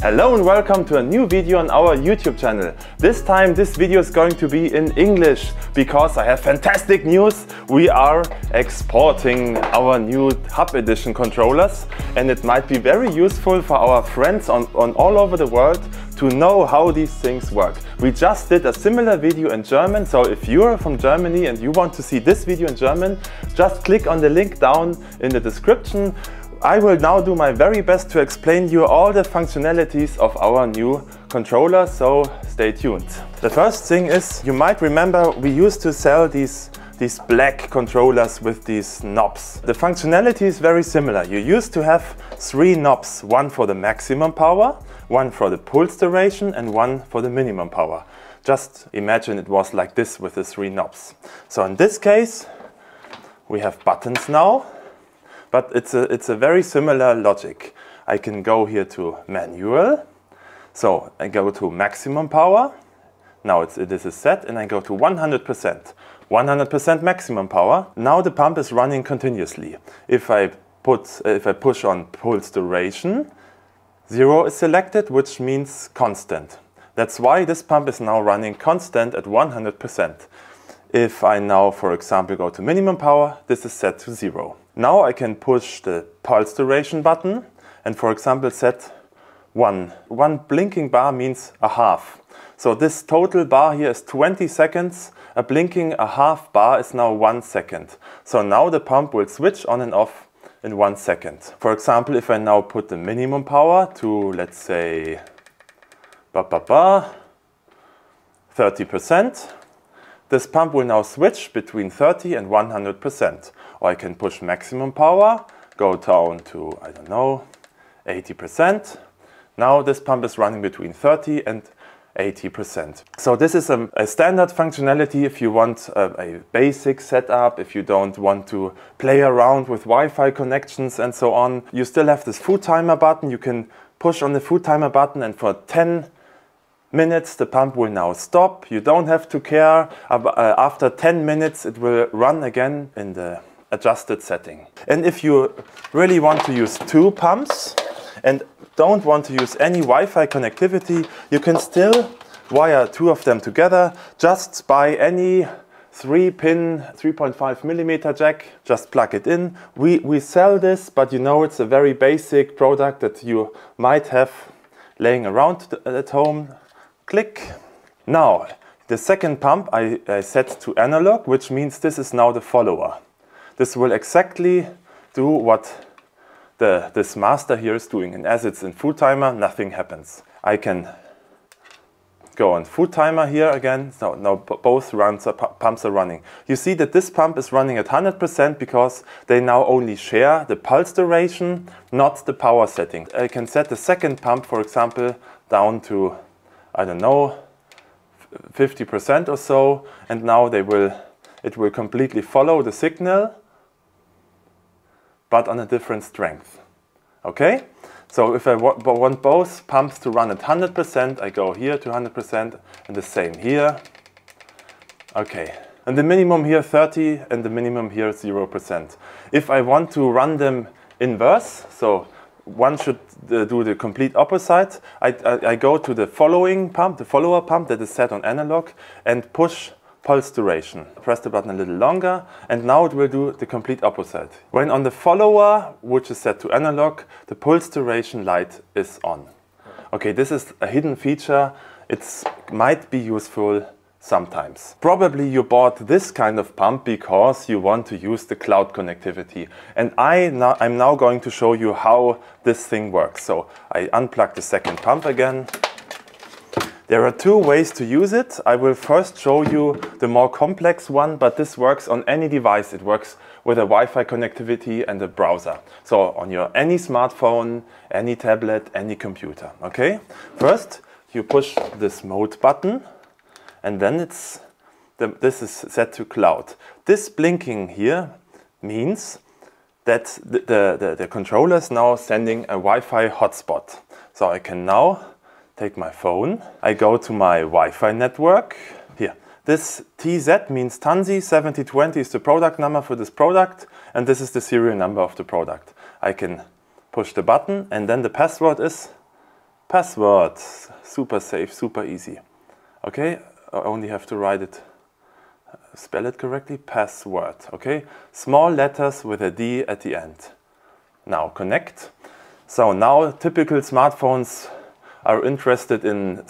Hello and welcome to a new video on our YouTube channel. This time this video is going to be in English because I have fantastic news. We are exporting our new Hub Edition controllers and it might be very useful for our friends on all over the world to know how these things work. We just did a similar video in German, so if you're from Germany and you want to see this video in German, just click on the link down in the description. I will now do my very best to explain you all the functionalities of our new controller, so stay tuned. The first thing is, you might remember we used to sell these black controllers with these knobs. The functionality is very similar. You used to have 3 knobs, one for the maximum power, one for the pulse duration and one for the minimum power. Just imagine it was like this with the 3 knobs. So in this case we have buttons now. But it's a very similar logic. I can go here to manual. So I go to maximum power. Now this is set and I go to 100%. 100% maximum power. Now the pump is running continuously. If I push on pulse duration, 0 is selected, which means constant. That's why this pump is now running constant at 100%. If I now, for example, go to minimum power, this is set to 0. Now I can push the pulse duration button and, for example, set 1. One blinking bar means a half. So this total bar here is 20 seconds. A blinking a half bar is now 1 second. So now the pump will switch on and off in 1 second. For example, if I now put the minimum power to, let's say, 30%, this pump will now switch between 30 and 100%. Or I can push maximum power, go down to, I don't know, 80%. Now this pump is running between 30 and 80%. So this is a standard functionality if you want a basic setup, if you don't want to play around with Wi-Fi connections and so on. You still have this food timer button. You can push on the food timer button and for 10 minutes the pump will now stop. You don't have to care. After 10 minutes it will run again in the adjusted setting. And if you really want to use 2 pumps and don't want to use any Wi-Fi connectivity, you can still wire 2 of them together. Just buy any 3-pin 3.5mm jack, just plug it in. We sell this, but you know it's a very basic product that you might have laying around at home. Click. Now the second pump I set to analog, which means this is now the follower. This will exactly do what this master here is doing, and as it's in food timer, nothing happens. I can go on food timer here again. So now both pumps are running. You see that this pump is running at 100% because they now only share the pulse duration, not the power setting. I can set the second pump, for example, down to, I don't know, 50% or so, and now it will completely follow the signal, but on a different strength. Okay? So if I want both pumps to run at 100%, I go here to 100% and the same here. Okay. And the minimum here 30 and the minimum here 0%. If I want to run them inverse, so one should do the complete opposite, I go to the following pump, the follower pump that is set on analog, and push pulse duration. Press the button a little longer and now it will do the complete opposite. When on the follower, which is set to analog, the pulse duration light is on. Okay, this is a hidden feature. It might be useful sometimes. Probably you bought this kind of pump because you want to use the cloud connectivity. And I'm now going to show you how this thing works. So I unplug the second pump again. There are 2 ways to use it. I will first show you the more complex one, but this works on any device. It works with a Wi-Fi connectivity and a browser. So on any smartphone, any tablet, any computer. Okay? First, you push this mode button and then this is set to cloud. This blinking here means that the controller is now sending a Wi-Fi hotspot. So I can now take my phone, I go to my Wi-Fi network. Here, this TZ means Tunze 7020 is the product number for this product, and this is the serial number of the product. I can push the button and then the password is Password, super safe, super easy. Okay, I only have to write it, spell it correctly, password, okay? Small letters with a D at the end. Now connect. So now typical smartphones are interested in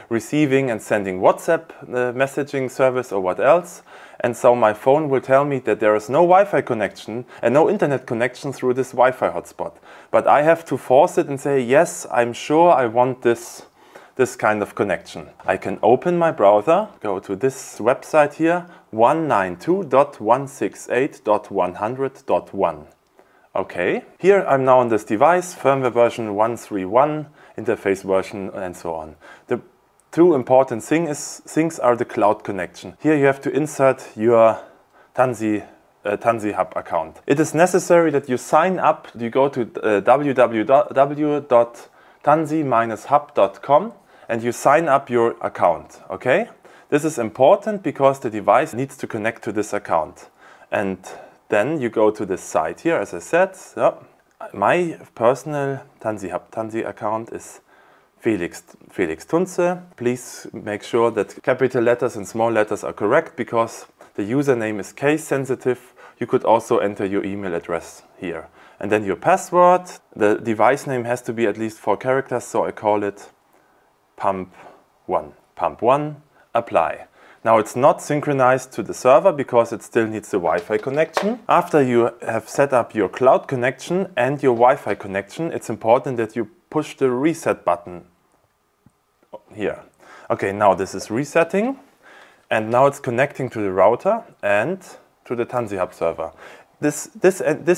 receiving and sending WhatsApp messaging service or what else. And so my phone will tell me that there is no Wi-Fi connection and no internet connection through this Wi-Fi hotspot. But I have to force it and say, yes, I'm sure I want this kind of connection. I can open my browser, go to this website here, 192.168.100.1. Okay, here I'm now on this device, firmware version 131, interface version and so on. The two important things are the cloud connection. Here you have to insert your Tunze-HUB account. It is necessary that you sign up. You go to www.tunze-hub.com and you sign up your account. Okay, this is important because the device needs to connect to this account. And then you go to this site here, as I said. So my personal Tunze-HUB Tunze account is Felix Tunze. Please make sure that capital letters and small letters are correct because the username is case sensitive. You could also enter your email address here. And then your password. The device name has to be at least 4 characters, so I call it pump1. Pump1, apply. Now it's not synchronized to the server because it still needs the Wi-Fi connection. After you have set up your cloud connection and your Wi-Fi connection, it's important that you push the reset button here. Okay, now this is resetting and now it's connecting to the router and to the Tunze-HUB server. This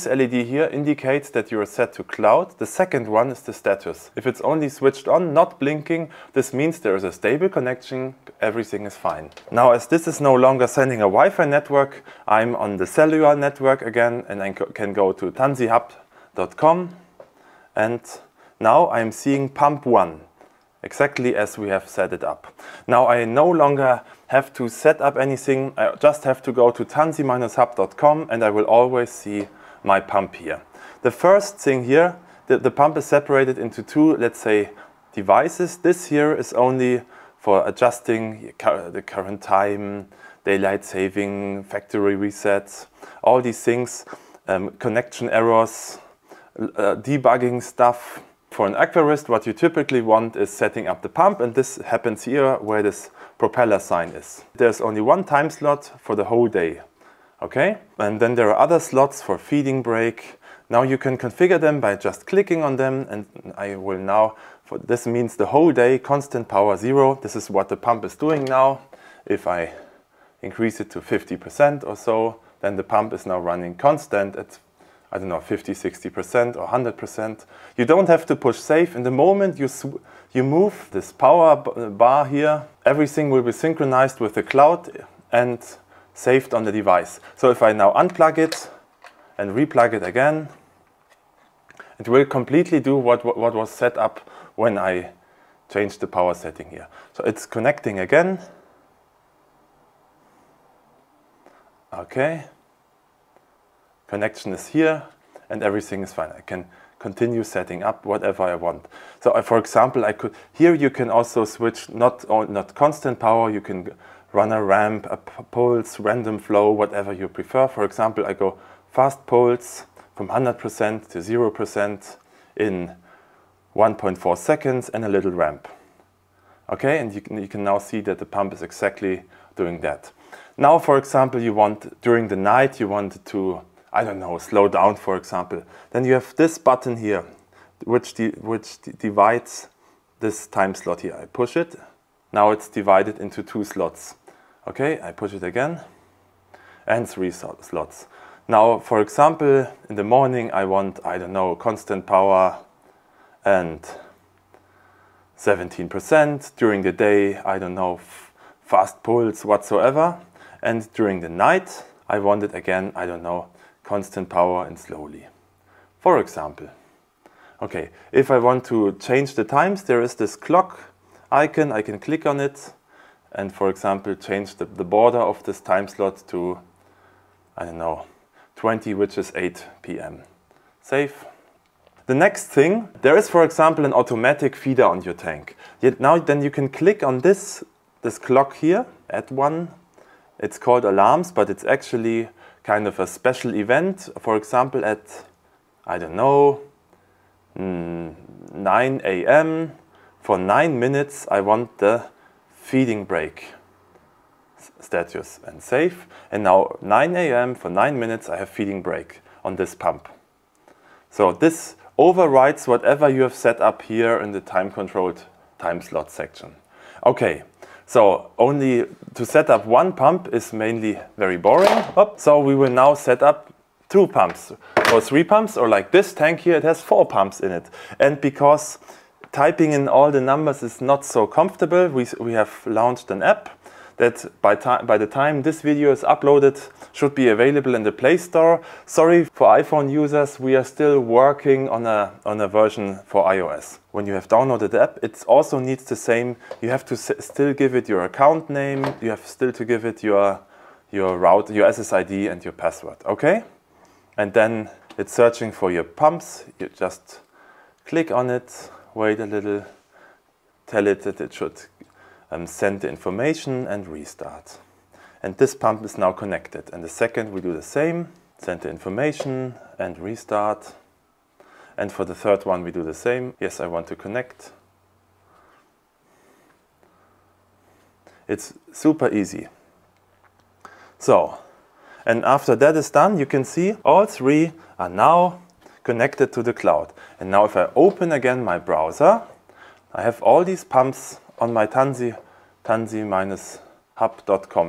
LED here indicates that you are set to cloud. The second one is the status. If it's only switched on, not blinking, this means there is a stable connection, everything is fine. Now as this is no longer sending a Wi-Fi network, I'm on the cellular network again and I can go to Tunze-HUB.com and now I'm seeing pump1, exactly as we have set it up. Now I no longer have to set up anything, I just have to go to Tunze-HUB.com and I will always see my pump here. The first thing here, the pump is separated into two, let's say, devices. This here is only for adjusting the current time, daylight saving, factory resets, all these things, connection errors, debugging stuff. For an aquarist, what you typically want is setting up the pump, and this happens here where this propeller sign is. There's only one time slot for the whole day, okay? And then there are other slots for feeding break. Now you can configure them by just clicking on them, and I will now, this means the whole day, constant power 0. This is what the pump is doing now. If I increase it to 50% or so, then the pump is now running constant at, I don't know, 50, 60% or 100%. You don't have to push save. In the moment you move this power bar here, everything will be synchronized with the cloud and saved on the device. So if I now unplug it and replug it again, it will completely do what was set up when I changed the power setting here. So it's connecting again. Okay. Connection is here and everything is fine. I can continue setting up whatever I want. So for example, here you can also switch not constant power, you can run a ramp, a pulse, random flow, whatever you prefer. For example, I go fast pulse from 100% to 0% in 1.4 seconds and a little ramp. Okay, and you can now see that the pump is exactly doing that. Now, for example, during the night, you want to, I don't know, slow down, for example. Then you have this button here, which divides this time slot here. I push it. Now it's divided into 2 slots. Okay, I push it again, and 3 slots. Now, for example, in the morning I want, I don't know, constant power and 17%. During the day, I don't know, fast pulse whatsoever. And during the night, I want it again, I don't know, constant power and slowly. For example. Okay, if I want to change the times, there is this clock icon. I can click on it and, for example, change the border of this time slot to, I don't know, 20, which is 8 p.m. Save. The next thing, there is for example an automatic feeder on your tank. Then you can click on this clock here, add one. It's called alarms, but it's actually kind of a special event. For example, at, I don't know, 9 AM, for 9 minutes I want the feeding break status and save. And now 9 AM for 9 minutes I have feeding break on this pump. So this overrides whatever you have set up here in the time controlled time slot section. Okay, so only to set up one pump is mainly very boring. So we will now set up 2 pumps or 3 pumps, or like this tank here, it has 4 pumps in it. And because typing in all the numbers is not so comfortable, we have launched an app that by the time this video is uploaded should be available in the Play Store. Sorry for iPhone users, we are still working on a version for iOS. When you have downloaded the app, it also needs the same. You have to still give it your account name, you have still to give it your route, your SSID and your password, okay? And then it's searching for your pumps. You just click on it, wait a little, tell it that it should send the information and restart. And this pump is now connected. And the second we do the same, send the information and restart. And for the third one we do the same. Yes, I want to connect. It's super easy. So, and after that is done, you can see all 3 are now connected to the cloud. And now if I open again my browser, I have all these pumps on my Tunze-HUB.com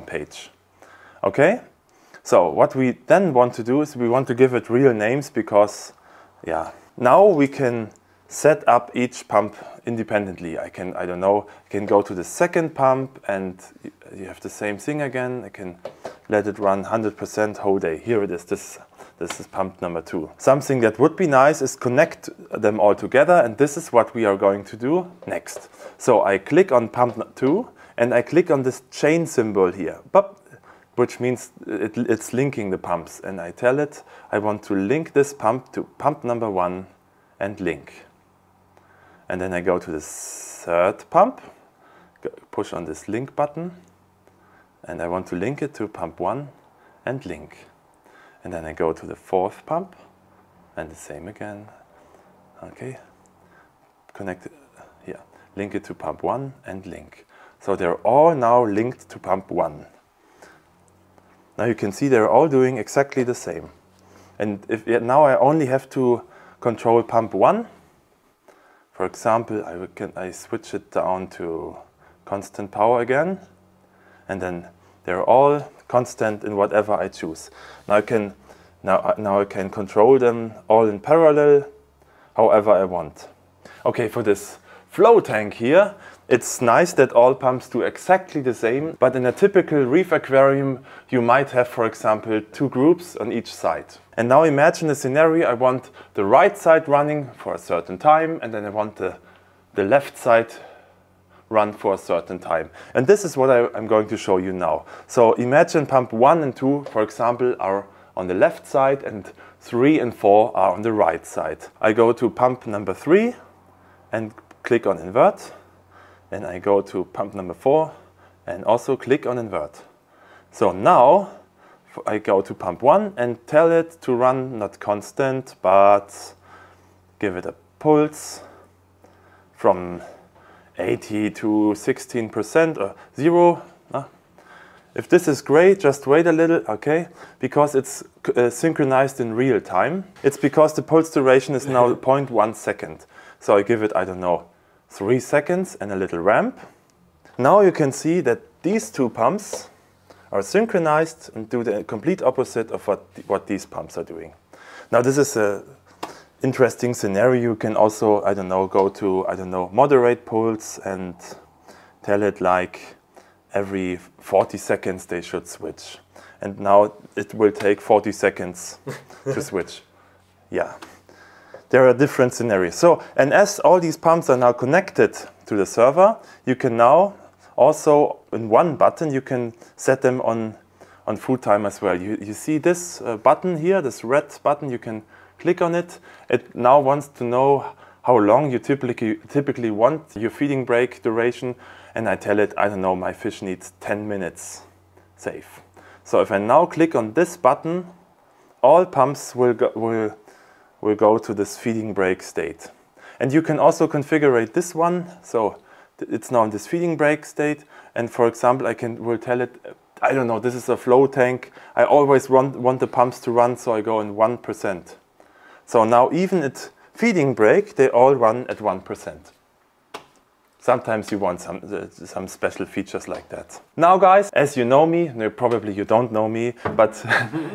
page. Okay? So what we then want to do is we want to give it real names because, yeah, now we can set up each pump independently. I can go to the second pump and you have the same thing again. I can let it run 100% whole day. Here it is. This is pump number 2. Something that would be nice is connect them all together, and this is what we are going to do next. So I click on pump 2 and I click on this chain symbol here, which means it's linking the pumps, and I tell it I want to link this pump to pump number 1 and link. And then I go to the third pump, push on this link button, and I want to link it to pump 1 and link. And then I go to the fourth pump and the same again. Okay, connect it here, link it to pump 1 and link. So they're all now linked to pump 1. Now you can see they're all doing exactly the same. And now I only have to control pump 1. For example, I switch it down to constant power again, and then they're all constant in whatever I choose. Now I can control them all in parallel, however I want. Okay, for this flow tank here, it's nice that all pumps do exactly the same, but in a typical reef aquarium you might have, for example, 2 groups on each side. And now imagine a scenario: I want the right side running for a certain time, and then I want the left side run for a certain time. And this is what I'm going to show you now. So imagine pump 1 and 2, for example, are on the left side and 3 and 4 are on the right side. I go to pump number 3 and click on invert. Then I go to pump number 4 and also click on invert. So now I go to pump 1 and tell it to run not constant, but give it a pulse from 80 to 16% or 0. If this is great, just wait a little, okay? Because it's synchronized in real time. It's because the pulse duration is now 0.1 second. So I give it, I don't know, 3 seconds and a little ramp. Now you can see that these 2 pumps are synchronized and do the complete opposite of what these pumps are doing. Now this is a interesting scenario. You can also, I don't know, go to, I don't know, moderate pulse and tell it like every 40 seconds they should switch. And now it will take 40 seconds to switch. Yeah, there are different scenarios. So, and as all these pumps are now connected to the server, you can now also, in one button, you can set them on full time as well. You see this button here, this red button, you can click on it. It now wants to know how long you typically want your feeding break duration, and I tell it, I don't know, my fish needs 10 minutes, safe. So if I now click on this button, all pumps will go to this feeding break state. And you can also configure this one, so it's now in this feeding break state, and for example will tell it, I don't know, this is a flow tank, I always want the pumps to run, so I go in 1%. So now even at feeding break, they all run at 1%. Sometimes you want some special features like that. Now guys, as you know me, no, probably you don't know me, but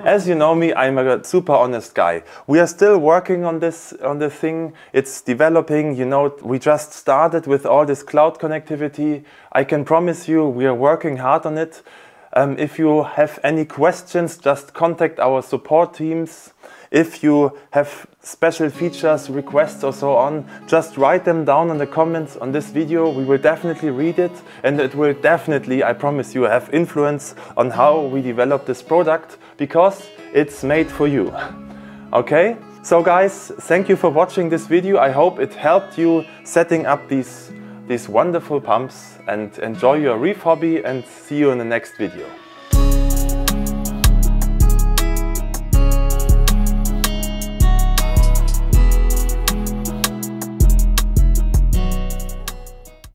as you know me, I'm a super honest guy. We are still working on the thing. It's developing, you know, we just started with all this cloud connectivity. I can promise you we are working hard on it. If you have any questions, just contact our support teams. If you have special features, requests or so on, just write them down in the comments on this video. We will definitely read it, and it will definitely, I promise you, have influence on how we develop this product, because it's made for you. Okay? So guys, thank you for watching this video. I hope it helped you setting up these wonderful pumps, and enjoy your reef hobby, and see you in the next video.